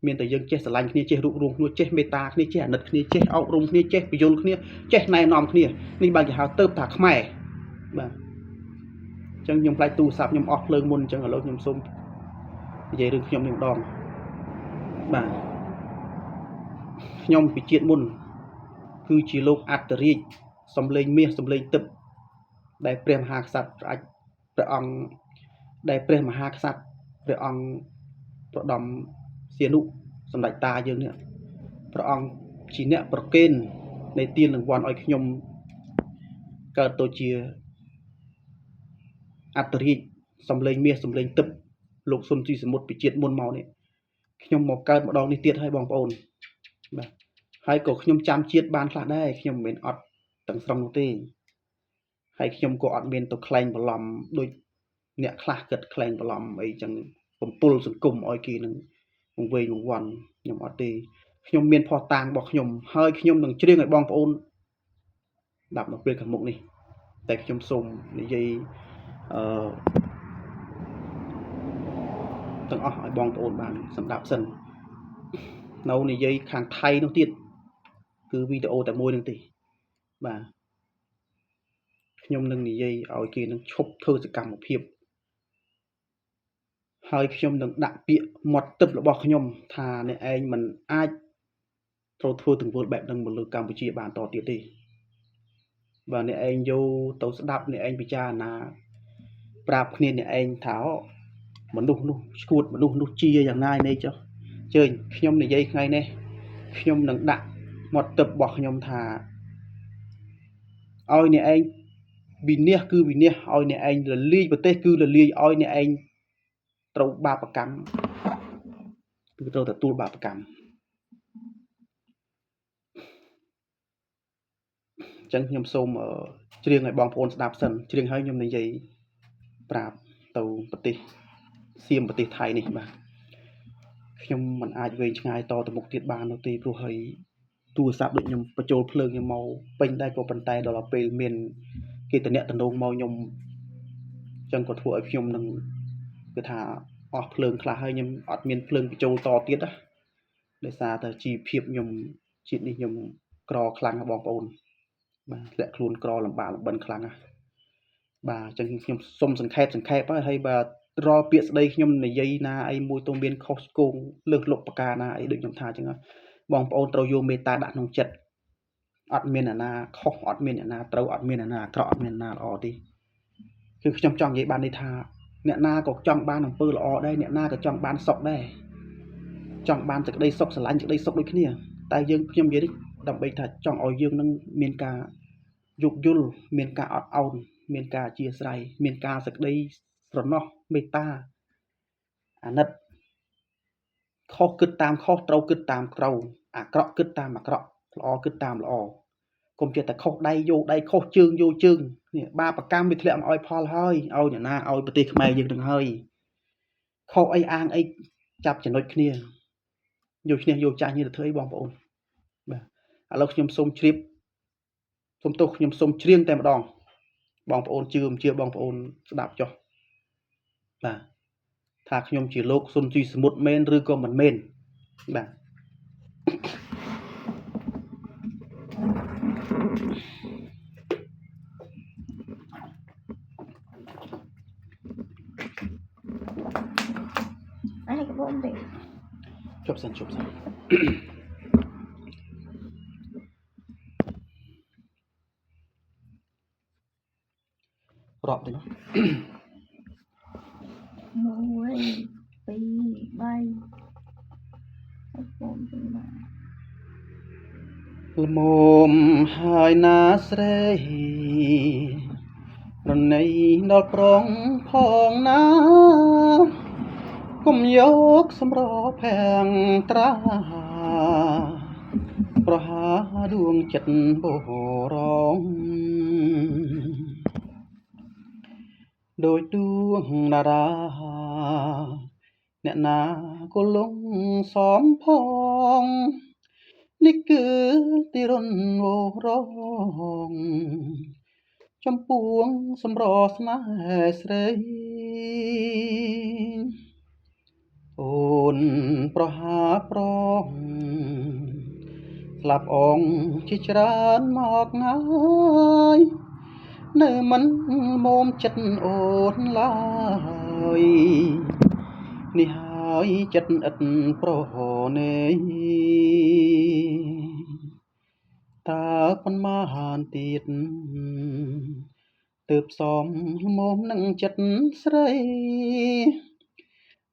មានតែយើងចេះស្រឡាញ់គ្នាចេះរួបរวมគ្នាចេះមេត្តាគ្នាចេះអាណិតគ្នាចេះអប់រំគ្នាចេះពយល់គ្នាចេះណែនាំគ្នានេះបានគេហៅទៅថាខ្មែរបាទអញ្ចឹងខ្ញុំផ្លាច់ទូរស័ព្ទខ្ញុំអស់ភ្លើងមុនអញ្ចឹងឥឡូវខ្ញុំសូមនិយាយរឿងខ្ញុំនេះម្ដងបាទខ្ញុំពីជាតិមុនគឺជាលោកអត្តរាជសំលេងមាសសំលេងទឹកដែលព្រះមហាក្សត្រព្រះអង្គដែលព្រះមហាក្សត្រព្រះអង្គប្រដំសៀនុសម្ដេចតាយើងនេះព្រះអង្គជាអ្នកប្រគេននៃទានរង្វាន់ឲ្យខ្ញុំកើតទៅជាអត្តរាជសំលេងមាសសំលេងទឹកលោកសុនទ្រីសមុទ្រពីជាតិមុនមកនេះខ្ញុំមកកើតម្ដងនេះទៀតហើយបងប្អូនបាទហើយក៏ខ្ញុំចាំជាតិបានខ្លះដែរខ្ញុំមិនមែនអត់ទាំងស្រុងនោះទេហើយខ្ញុំក៏អត់មានទៅខ្លែងបន្លំដូចអ្នកខ្លះគិតខ្លែងបន្លំអីចឹងបំពុលសង្គមឲ្យគេនឹងវង្វេងវង្វាន់ខ្ញុំអត់ទេខ្ញុំមានផុសតាងរបស់ខ្ញុំហើយខ្ញុំនឹងច្រៀងឲ្យបងប្អូនដាប់នៅពេលខាងមុខនេះតែខ្ញុំសូមនិយាយ ទាំងអស់ឲ្យបងប្អូនបានសម្ដាប់សិននៅនិយាយខាងថៃនោះទៀតគឺវីដេអូតែមួយនឹងទេបាទខ្ញុំនឹងនិយាយឲ្យគេនឹងឈប់ធ្វើសកម្មភាពហើយខ្ញុំនឹងដាក់ពាក្យមាត់ទឹករបស់ខ្ញុំថាអ្នកឯងមិនអាចត្រូវធ្វើទង្វើបែបហ្នឹងមកលើកម្ពុជាបានតទៀតទេបាទអ្នកឯងយកទៅស្ដាប់អ្នកឯងពិចារណាប្រាប់គ្នាអ្នកឯងថាមនុស្សនោះឈួតមនុស្សនោះជាយ៉ាងណានេះចុះជើញខ្ញុំនិយាយថ្ងៃនេះខ្ញុំនឹងដាក់មាត់ទឹករបស់ខ្ញុំថាឲ្យអ្នកឯងវិនិច្ឆ័យគឺវិនិច្ឆ័យឲ្យអ្នកឯងរលាយប្រទេសគឺរលាយឲ្យអ្នកឯងត្រូវបាបកម្មគឺត្រូវទទួលបាបកម្មអញ្ចឹងខ្ញុំសូមច្រៀងឲ្យបងប្អូនស្ដាប់សិនច្រៀងឲ្យខ្ញុំនិយាយប្រាប់ទៅប្រទេសសៀមប្រទេសថៃនេះបាទខ្ញុំមិនអាចវែងឆ្ងាយតទៅមុខទៀតបាននោះទេព្រោះហើយទូរស័ព្ទដូចខ្ញុំបញ្ចូលភ្លើងខ្ញុំមកពេញដែរក៏ប៉ុន្តែដល់ពេលមានគេតំណែងមកខ្ញុំអញ្ចឹងក៏ធ្វើឲ្យខ្ញុំនឹងគឺថាអស់ភ្លើងខ្លះហើយខ្ញុំអត់មានភ្លើងបញ្ចូលតទៀតណាដោយសារតែជីវភាពខ្ញុំជាតិនេះខ្ញុំក្រខ្លាំងណាបងប្អូនបាទធ្លាក់ខ្លួនក្រលំបាកលំបិនខ្លាំងណាបាទអញ្ចឹងខ្ញុំសុំសង្ខេបហើយបាទរាល់ពាក្យស្ដីខ្ញុំនិយាយណាអីមួយទៅមានខុសឆ្គងលើសលុបប្រការណាអីដូចខ្ញុំថាអញ្ចឹងបងប្អូនត្រូវយកមេត្តាដាក់ក្នុងចិត្តអត់មានអ្នកណាខុសអត់មានអ្នកណាត្រូវអត់មានអ្នកណាអាក្រក់អត់មានអ្នកណាល្អទេគឺខ្ញុំចង់និយាយបាននេះថាអ្នកណាក៏ចង់បានអំពើល្អដែរអ្នកណាក៏ចង់បានសុខដែរចង់បានសេចក្តីសុខស្រឡាញ់សេចក្តីសុខដូចគ្នាតែខ្ញុំនិយាយនេះដើម្បីថាចង់ឲ្យយើងនឹងមានការយោគយល់មានការអត់ឱនមានការអធ្យាស្រ័យមានការសេចក្តីស្រណោះមេត្តាអាណិតខុសគិតតាមខុសត្រូវគិតតាមត្រូវអាក្រក់គិតតាមអាក្រក់ល្អគិតតាមល្អកុំចេះតែខុសដៃយកដៃខុសជើងយកជើងនេះបាបកម្មវាធ្លាក់មកឲ្យផលហើយឲ្យអ្នកណាឲ្យប្រទេសខ្មែរយើងនឹងហើយខុសអីអាងអីចាប់ចំណុចគ្នាយកឈ្នះយកចាស់នេះទៅធ្វើអីបងប្អូនបាទឥឡូវខ្ញុំសូមជ្រាបសូមទោសខ្ញុំសូមច្រៀងតែម្ដងបងប្អូនជឿបងប្អូនស្ដាប់ចុះបាទថាខ្ញុំជាលោកស៊ុនស៊ីសមុទ្រមែនឬក៏មិនមែនបាទអីក៏បងទេជប់សិនរាប់ទៅណា1 2 3បងទៅណាល្មមហើយណាស្រីរណីដល់ប្រងផងណាកុំយកសម្រភាំងត្រាប្រហាដួងចិត្តបរងដូចដួងតារាអ្នកណាក៏លងសំផងនេះគឺទីរុនអូរងចំពួងសម្រស្នេហ៍ស្រីអូនប្រហាប្រងស្លាប់អងជាច្រើនមកហើយនៅមិនមុំចិត្តអូនឡើយនេះហើយចិត្តឥតប្រណេតើប៉ុន្មានទៀតទើបសមមុំនឹងចិត្តស្រី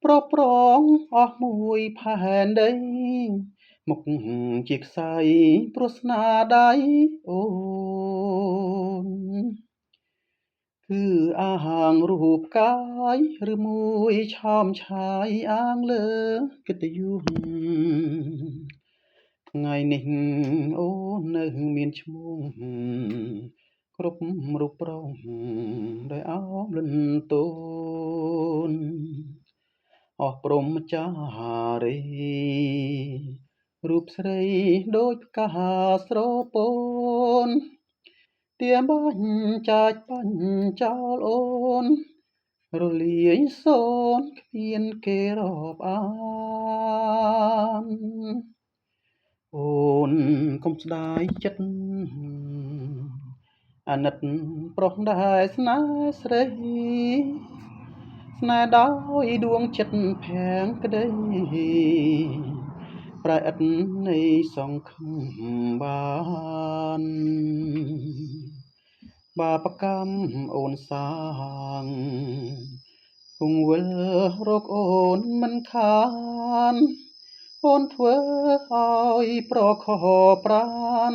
ប្រងអស់មួយផែនដីមុខជាខ្សែព្រោះស្នាដៃអូនគឺអាហាងរូបកាយឬមួយឆោមឆាយអាងលើកិត្តិយសថ្ងៃនេះអូននៅមានឈ្មោះគ្រប់រូបប្រងដោយអោបលិនតូនអស់ព្រមចារីរូបស្រីដូចផ្កាស្រពោន tia bánh chạch bánh chal ôn rồi liếng xôn khiên kê rọp an ôn công đai chất nật prok đai sna srei sna đói đuông chất phèn cái đâyประอัดในสองคำบานบาปกรรมโอนสร้างคงเวลโรคโอนมันคานโอนเถอหอยปรอคอปราน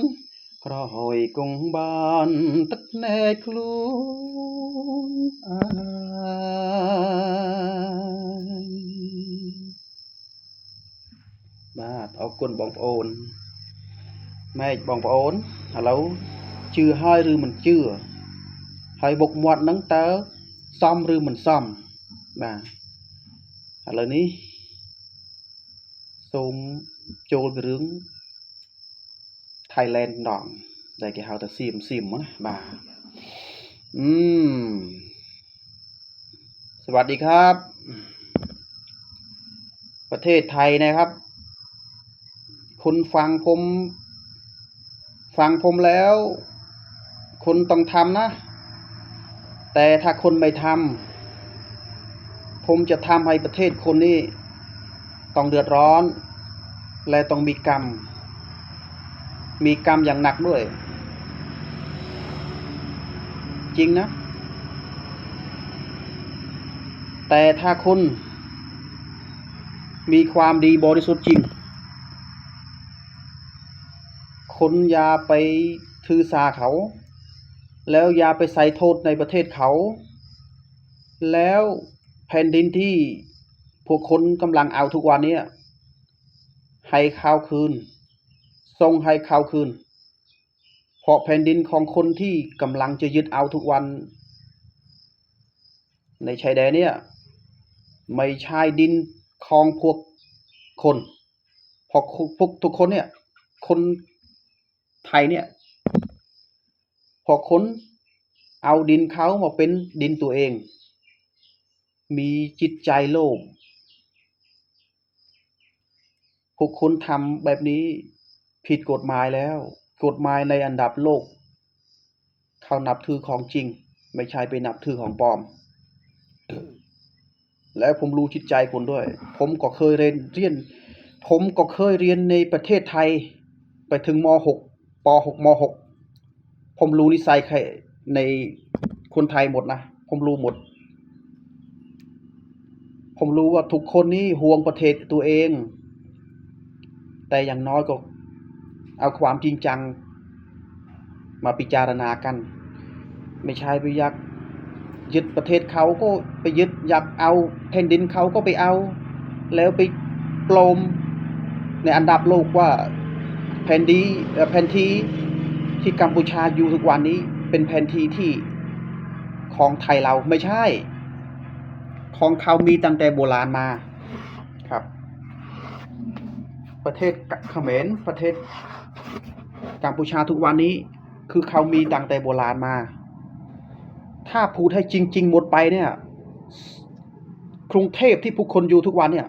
กระหอยกงบานตึกแน่คลูอายបាទអរគុណបងប្អូនម៉ែបងប្អូនឥឡូវជឿហើយឬមិនជឿហើយបុកមាត់ហ្នឹងតើសមឬមិនសមបាទឥឡូវនេះសូមចូលពីរឿង Thailand ម្ដងដែលគេហៅថាសៀមណាបាទสวัสดีครับประเทศไทยนะครับคุณฟังผมแล้วคุณต้องทำนะแต่ถ้าคุณไม่ทำผมจะทำให้ประเทศคนนี้ต้องเดือดร้อนและต้องมีกรรมอย่างหนักด้วยจริงนะแต่ถ้าคุณมีความดีบริสุทธิ์จริงคุณอย่าไปถือสาเขาแล้วอย่าไปใส่โทษในประเทศเขาแล้วแผ่นดินที่พวกคนกำลังเอาทุกวันนี้ให้ข้าวคืนส่งให้ข้าวคืนเพราะแผ่นดินของคนที่กำลังจะยึดเอาทุกวันในชายแดนเนี่ยไม่ใช่ดินของพวกคนเพราะพวกทุกคนเนี่ยคนไทยเนี่ยพอคนเอาดินเขามาเป็นดินตัวเองมีจิตใจโลภพวกคุณทำแบบนี้ผิดกฎหมายแล้วกฎหมายในอันดับโลกเขานับถือของจริงไม่ใช่ไปนับถือของปลอมและผมรู้จิตใจคุณด้วยผมก็เคยเรียนในประเทศไทยไปถึงม.6 ป.6 ม.6 ผมรู้นิสัยใครในคนไทยหมดนะผมรู้หมดผมรู้ว่าทุกคนนี่ห่วงประเทศตัวเองแต่อย่างน้อยก็เอาความจริงจังมาพิจารณากันไม่ใช่ไปอยากยึดประเทศเขาก็ไปยึดอยากเอาแผ่นดินเขาก็ไปเอาแล้วไปปลอมในอันดับโลกว่าแผ่นที่ที่กัมพูชาอยู่ทุกวันนี้เป็นแผ่นที่ของไทยเราไม่ใช่ของเขามีตั้งแต่โบราณมาครับประเทศเขมรประเทศกัมพูชาทุกวันนี้คือเขามีตั้งแต่โบราณมาถ้าพูดให้จริงๆหมดไปเนี่ยกรุงเทพที่ผู้คนอยู่ทุกวันเนี่ย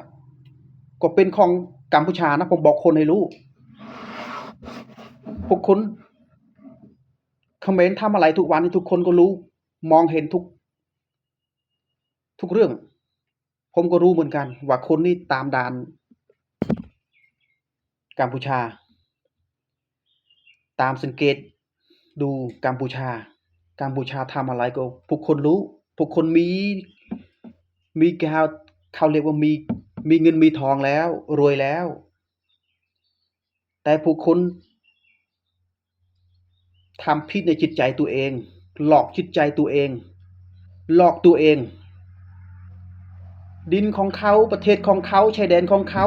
ก็เป็นของกัมพูชานะผมบอกคนให้รู้พวกคนเขมรทำอะไรทุกวันนี้ทุกคนก็รู้มองเห็นทุกเรื่องผมก็รู้เหมือนกันว่าคนนี้ตามด่านกัมพูชาตามสังเกตดูกัมพูชาทำอะไรก็พวกคนรู้พวกคนมีเขาเรียกว่ามีเงินมีทองแล้วรวยแล้วแต่พวกคนทำผิดในจิตใจตัวเองหลอกจิตใจตัวเองหลอกตัวเองดินของเขาประเทศของเขาชายแดนของเขา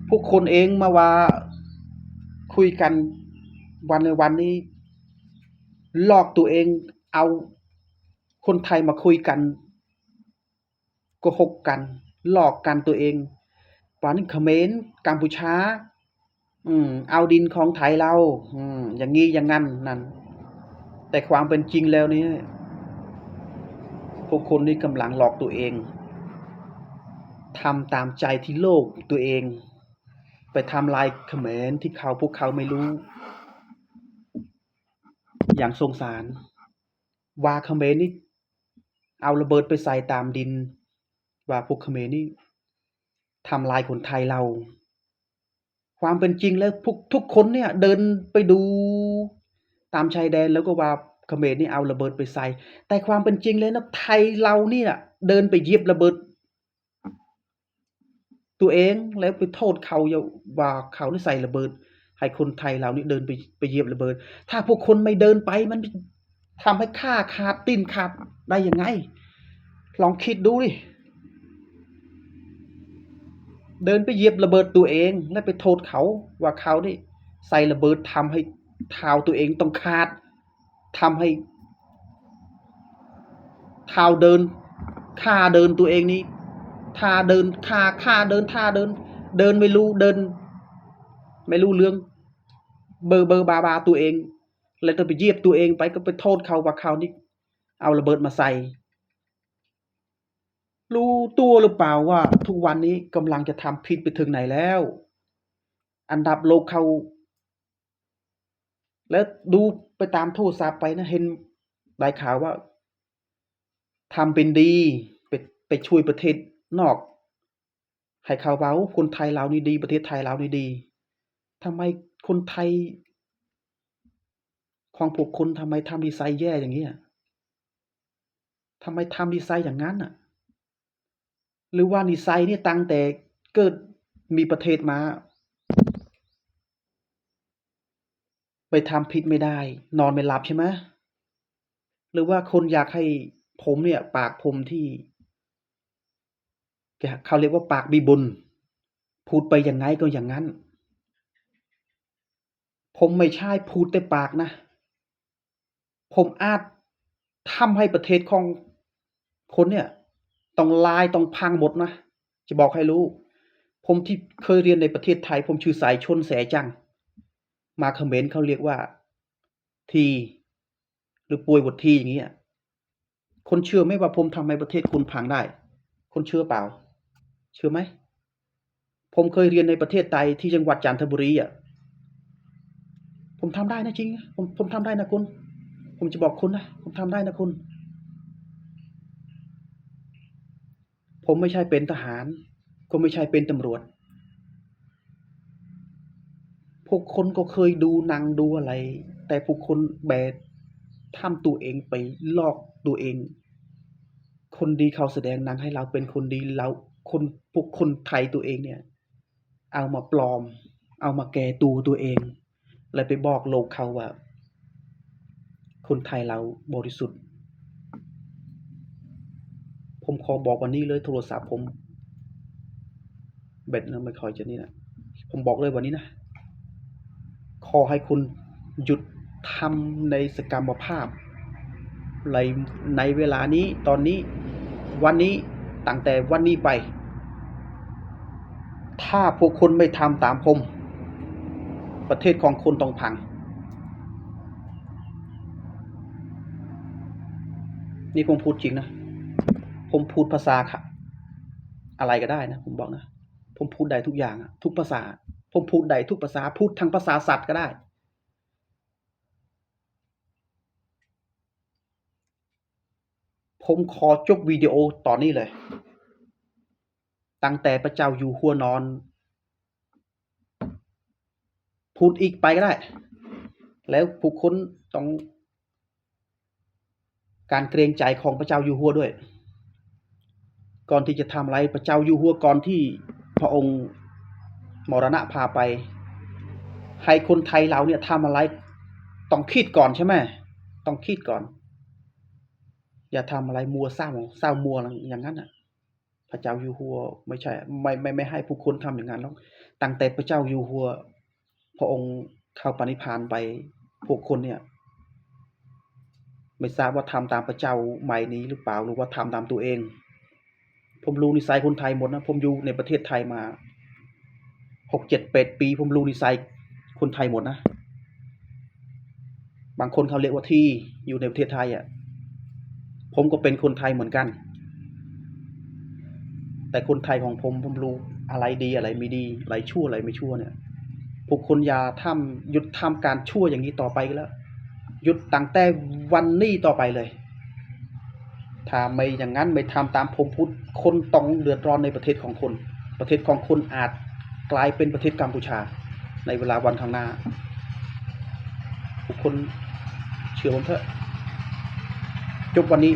พวกคนเองมาว่าคุยกันวันในวันนี้หลอกตัวเองเอาคนไทยมาคุยกันโกหกกันหลอกกันตัวเองป่านนี้เขมรกัมพูชา เอาดินของไทยเราอย่างงี้อย่างงั้นนั่นแต่ความเป็นจริงแล้วเนี่ยพวกคนนี้กำลังหลอกตัวเองทำตามใจที่โลกตัวเองไปทำลายเขมรที่พวกเขาไม่รู้อย่างสงสารว่าเขมรนี่เอาระเบิดไปใส่ตามดินว่าพวกเขมรนี่ทำลายคนไทยเราความเป็นจริงแล้วทุกคนเนี่ยเดินไปดูตามชายแดนแล้วก็ว่าเขมรนี่เอาระเบิดไปใส่แต่ความเป็นจริงเลยนะไทยเราเนี่ยเดินไปเหยียบระเบิดตัวเองแล้วไปโทษเขาว่าเขานี่ใส่ระเบิดให้คนไทยเรานี่เดินไปเหยียบระเบิดถ้าพวกคนไม่เดินไปมันทำให้ข้าขาดตีนขาดได้ยังไงลองคิดดูดิเดินไปเหยียบระเบิดตัวเองแล้วไปโทษเขาว่าเขานี่ใส่ระเบิดทำให้เท้าตัวเองต้องขาดทำให้เท้าเดินข้าเดินตัวเองนี้ท่าเดินข้าเดินท่าเดินเดินไม่รู้เดินไม่รู้เรื่องบาตัวเองแล้วจะไปเหยียบตัวเองไปก็ไปโทษเขาว่าเขานี่เอาระเบิดมาใส่รู้ตัวหรือเปล่าว่าทุกวันนี้กำลังจะทำผิดไปถึงไหนแล้วอันดับโลกเขาแล้วดูไปตามโทรศัพท์ไปนะเห็นได้ข่าวว่าทำเป็นดีไปช่วยประเทศนอกให้เขาว่าคนไทยเรานี่ดีประเทศไทยเรานี่ดีทำไมคนไทยของพวกคุณทำไมทำดีไซน์แย่อย่างนี้ทำไมทำดีไซน์อย่างนั้นหรือว่าดีไซน์นี่ตั้งแต่เกิดมีประเทศมาไปทำผิดไม่ได้นอนไม่หลับใช่ไหมหรือว่าคนอยากให้ผมเนี่ยปากผมที่เขาเรียกว่าปากมีบุญพูดไปอย่างไงก็อย่างนั้นผมไม่ใช่พูดแต่ปากนะผมอาจทำให้ประเทศของคนเนี่ยต้องลายต้องพังหมดนะจะบอกให้รู้ผมที่เคยเรียนในประเทศไทยผมชื่อสายชนแสจังมาเขมรเขาเรียกว่าทีหรือป่วยบททีอย่างนี้คนเชื่อไหมว่าผมทำให้ประเทศคุณพังได้คนเชื่อเปล่าเชื่อไหมผมเคยเรียนในประเทศไทยที่จังหวัดจันทบุรีผมทำได้นะจริงผมทำได้นะคุณผมจะบอกคุณนะผมทำได้นะคุณผมไม่ใช่เป็นทหารก็ไม่ใช่เป็นตำรวจพวกคนก็เคยดูหนังดูอะไรแต่พวกคนแบบทำตัวเองไปลอกตัวเองคนดีเขาแสดงหนังให้เราเป็นคนดีเราพวกคนไทยตัวเองเนี่ยเอามาปลอมเอามาแก้ตัวเองแล้วไปบอกโลกเขาว่าคนไทยเราบริสุทธิ์ผมขอบอกวันนี้เลยโทรศัพท์ผมแบตไม่ค่อยจะนี่นะผมบอกเลยวันนี้นะขอให้คุณหยุดทำในสกรรมภาพในเวลานี้ตอนนี้วันนี้ตั้งแต่วันนี้ไปถ้าพวกคุณไม่ทำตามผมประเทศของคุณต้องพังนี่ผมพูดจริงนะผมพูดภาษาอะไรก็ได้นะผมบอกนะผมพูดได้ทุกอย่างทุกภาษาผมพูดได้ทุกภาษาพูดทั้งภาษาสัตว์ก็ได้ผมขอจบวิดีโอตอนนี้เลยตั้งแต่พระเจ้าอยู่หัวนอนพูดอีกไปก็ได้แล้วผู้คนต้องการเกรงใจของพระเจ้าอยู่หัวด้วยก่อนที่จะทำอะไรพระเจ้าอยู่หัวก่อนที่พระองค์มรณะพาไปให้คนไทยเราเนี่ยทำอะไรต้องคิดก่อนใช่ไหมต้องคิดก่อนอย่าทำอะไรมัวเศร้ามัวอย่างนั้นพระเจ้าอยู่หัวไม่ใช่ไม่ให้ผู้คนทำอย่างนั้นหรอกตั้งแต่พระเจ้าอยู่หัวพระองค์เข้าปณิพพานไปพวกคนเนี่ยไม่ทราบว่าทำตามพระเจ้าใหม่นี้หรือเปล่าหรือว่าทำตามตัวเองผมรู้นิสัยคนไทยหมดนะผมอยู่ในประเทศไทยมา6-7-8 ปีผมรู้นิสัย คนไทยหมดนะบางคนเขาเรียกว่าที่อยู่ในประเทศไทยอ่ะผมก็เป็นคนไทยเหมือนกันแต่คนไทยของผมรู้อะไรดีอะไรไม่ดีอะไรชั่วอะไรไม่ชั่วเนี่ยพวกคุณอย่าหยุดทำการชั่วอย่างนี้ต่อไปแล้วหยุดตั้งแต่วันนี้ต่อไปเลยถ้าไม่อย่างนั้นไม่ทำตามผมพูดคนต้องเดือดร้อนในประเทศของคนประเทศของคุณอาจกลายเป็นประเทศกัมพูชาในเวลาวันข้างหน้าทุกคนเชื่อผมเถอะจบวันนี้